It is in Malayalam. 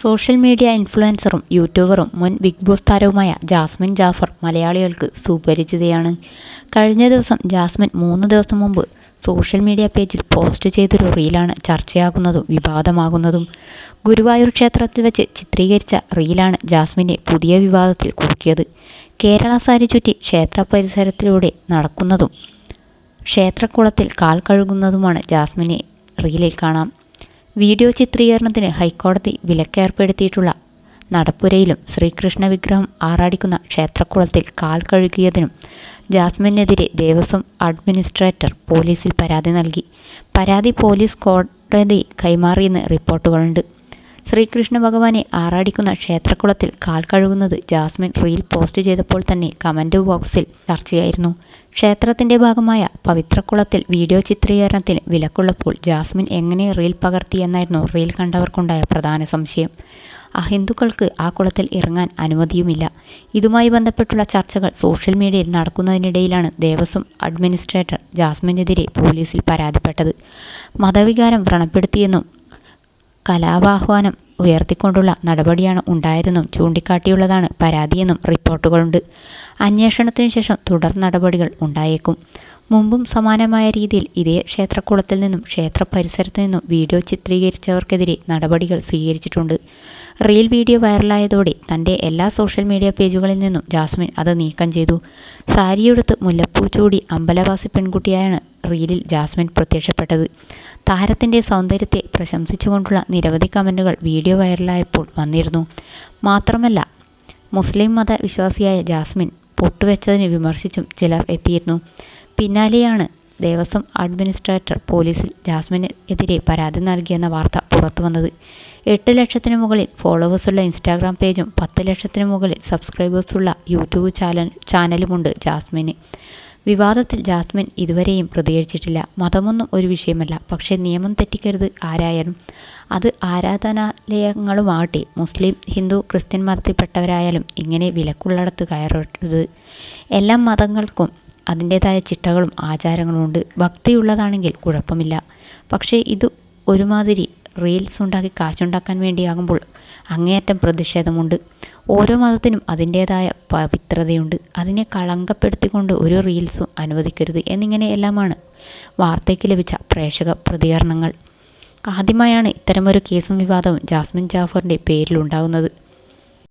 സോഷ്യൽ മീഡിയ ഇൻഫ്ലുവൻസറും യൂട്യൂബറും മുൻ ബിഗ് ബോസ് താരവുമായ ജാസ്മിൻ ജാഫർ മലയാളികൾക്ക് സുപരിചിതയാണ്. കഴിഞ്ഞ ദിവസം ജാസ്മിൻ 3 ദിവസം മുമ്പ് സോഷ്യൽ മീഡിയ പേജിൽ പോസ്റ്റ് ചെയ്തൊരു റീലാണ് ചർച്ചയാകുന്നതും വിവാദമാകുന്നതും. ഗുരുവായൂർ ക്ഷേത്രത്തിൽ വെച്ച് ചിത്രീകരിച്ച റീലാണ് ജാസ്മിനെ പുതിയ വിവാദത്തിൽ കുടുക്കിയത്. കേരള സാരി ചുറ്റി ക്ഷേത്ര പരിസരത്തിലൂടെ നടക്കുന്നതും ക്ഷേത്രക്കുളത്തിൽ കാൽ കഴുകുന്നതുമാണ് ജാസ്മിനെ റീലിൽ കാണാം. വീഡിയോ ചിത്രീകരണത്തിന് ഹൈക്കോടതി വിലക്കേർപ്പെടുത്തിയിട്ടുള്ള നടപ്പുരയിലും ശ്രീകൃഷ്ണ വിഗ്രഹം ആറാടിക്കുന്ന ക്ഷേത്രക്കുളത്തിൽ കാൽ കഴുകിയതിനും ജാസ്മിനെതിരെ ദേവസ്വം അഡ്മിനിസ്ട്രേറ്റർ പോലീസിൽ പരാതി നൽകി. പരാതി പോലീസ് കോടതി കൈമാറിയെന്ന് റിപ്പോർട്ടുകളുണ്ട്. ശ്രീകൃഷ്ണ ഭഗവാനെ ആറാടിക്കുന്ന ക്ഷേത്രക്കുളത്തിൽ കാൽ കഴുകുന്നത് ജാസ്മിൻ റീൽ പോസ്റ്റ് ചെയ്തപ്പോൾ തന്നെ കമൻറ്റ് ബോക്സിൽ ചർച്ചയായിരുന്നു. ക്ഷേത്രത്തിൻ്റെ ഭാഗമായ പവിത്രക്കുളത്തിൽ വീഡിയോ ചിത്രീകരണത്തിന് വിലക്കുള്ളപ്പോൾ ജാസ്മിൻ എങ്ങനെ റീൽ പകർത്തി എന്നായിരുന്നു റീൽ കണ്ടവർക്കുണ്ടായ പ്രധാന സംശയം. അഹിന്ദുക്കൾക്ക് ആ കുളത്തിൽ ഇറങ്ങാൻ അനുമതിയുമില്ല. ഇതുമായി ബന്ധപ്പെട്ടുള്ള ചർച്ചകൾ സോഷ്യൽ മീഡിയയിൽ നടക്കുന്നതിനിടയിലാണ് ദേവസ്വം അഡ്മിനിസ്ട്രേറ്റർ ജാസ്മിനെതിരെ പോലീസിൽ പരാതിപ്പെട്ടത്. മതവികാരം വ്രണപ്പെടുത്തിയെന്നും കലാപാഹ്വാനം ഉയർത്തിക്കൊണ്ടുള്ള നടപടിയാണ് ഉണ്ടായതെന്നും ചൂണ്ടിക്കാട്ടിയുള്ളതാണ് പരാതിയെന്നും റിപ്പോർട്ടുകളുണ്ട്. അന്വേഷണത്തിന് ശേഷം തുടർ നടപടികൾ ഉണ്ടായേക്കും. മുമ്പും സമാനമായ രീതിയിൽ ഇതേ ക്ഷേത്രക്കുളത്തിൽ നിന്നും ക്ഷേത്ര പരിസരത്ത് നിന്നും വീഡിയോ ചിത്രീകരിച്ചവർക്കെതിരെ നടപടികൾ സ്വീകരിച്ചിട്ടുണ്ട്. റീൽ വീഡിയോ വൈറലായതോടെ തൻ്റെ എല്ലാ സോഷ്യൽ മീഡിയ പേജുകളിൽ നിന്നും ജാസ്മിൻ അത് നീക്കം ചെയ്തു. സാരിയെടുത്ത് മുല്ലപ്പൂ ചൂടി അമ്പലവാസി പെൺകുട്ടിയായാണ് റീലിൽ ജാസ്മിൻ പ്രത്യക്ഷപ്പെട്ടത്. താരത്തിൻ്റെ സൗന്ദര്യത്തെ പ്രശംസിച്ചുകൊണ്ടുള്ള നിരവധി കമൻറ്റുകൾ വീഡിയോ വൈറലായപ്പോൾ വന്നിരുന്നു. മാത്രമല്ല, മുസ്ലിം മത വിശ്വാസിയായ ജാസ്മിൻ പൊട്ടുവെച്ചതിന് വിമർശിച്ചും ചിലർ എത്തിയിരുന്നു. പിന്നാലെയാണ് ദേവസ്വം അഡ്മിനിസ്ട്രേറ്റർ പോലീസിൽ ജാസ്മിനെതിരെ പരാതി നൽകിയെന്ന വാർത്ത പുറത്തുവന്നത്. 8 ലക്ഷത്തിന് മുകളിൽ ഫോളോവേഴ്സുള്ള ഇൻസ്റ്റാഗ്രാം പേജും 10 ലക്ഷത്തിന് മുകളിൽ സബ്സ്ക്രൈബേഴ്സുള്ള യൂട്യൂബ് ചാനലുമുണ്ട് ജാസ്മിന്. വിവാദത്തിൽ ജാസ്മിൻ ഇതുവരെയും പ്രതികരിച്ചിട്ടില്ല. മതമൊന്നും ഒരു വിഷയമല്ല, പക്ഷേ നിയമം തെറ്റിക്കരുത് ആരായാലും. അത് ആരാധനാലയങ്ങളുമാകട്ടെ, മുസ്ലിം, ഹിന്ദു, ക്രിസ്ത്യൻ മതത്തിൽപ്പെട്ടവരായാലും ഇങ്ങനെ വിലക്കുള്ളിടത്ത് കയറരുത്. എല്ലാ മതങ്ങൾക്കും അതിൻ്റേതായ ചിട്ടകളും ആചാരങ്ങളുമുണ്ട്. ഭക്തിയുള്ളതാണെങ്കിൽ കുഴപ്പമില്ല. പക്ഷേ ഇത് ഒരുമാതിരി റീൽസ് ഉണ്ടാക്കി കാശുണ്ടാക്കാൻ വേണ്ടിയാകുമ്പോൾ അങ്ങേയറ്റം പ്രതിഷേധമുണ്ട്. ഓരോ മതത്തിനും അതിൻ്റേതായ പവിത്രതയുണ്ട്. അതിനെ കളങ്കപ്പെടുത്തിക്കൊണ്ട് ഒരു റീൽസും അനുവദിക്കരുത് എന്നിങ്ങനെയെല്ലാമാണ് വാർത്തയ്ക്ക് ലഭിച്ച പ്രേക്ഷക പ്രതികരണങ്ങൾ. ആദ്യമായാണ് ഇത്തരമൊരു കേസും വിവാദവും ജാസ്മിൻ ജാഫറിൻ്റെ പേരിലുണ്ടാകുന്നത്.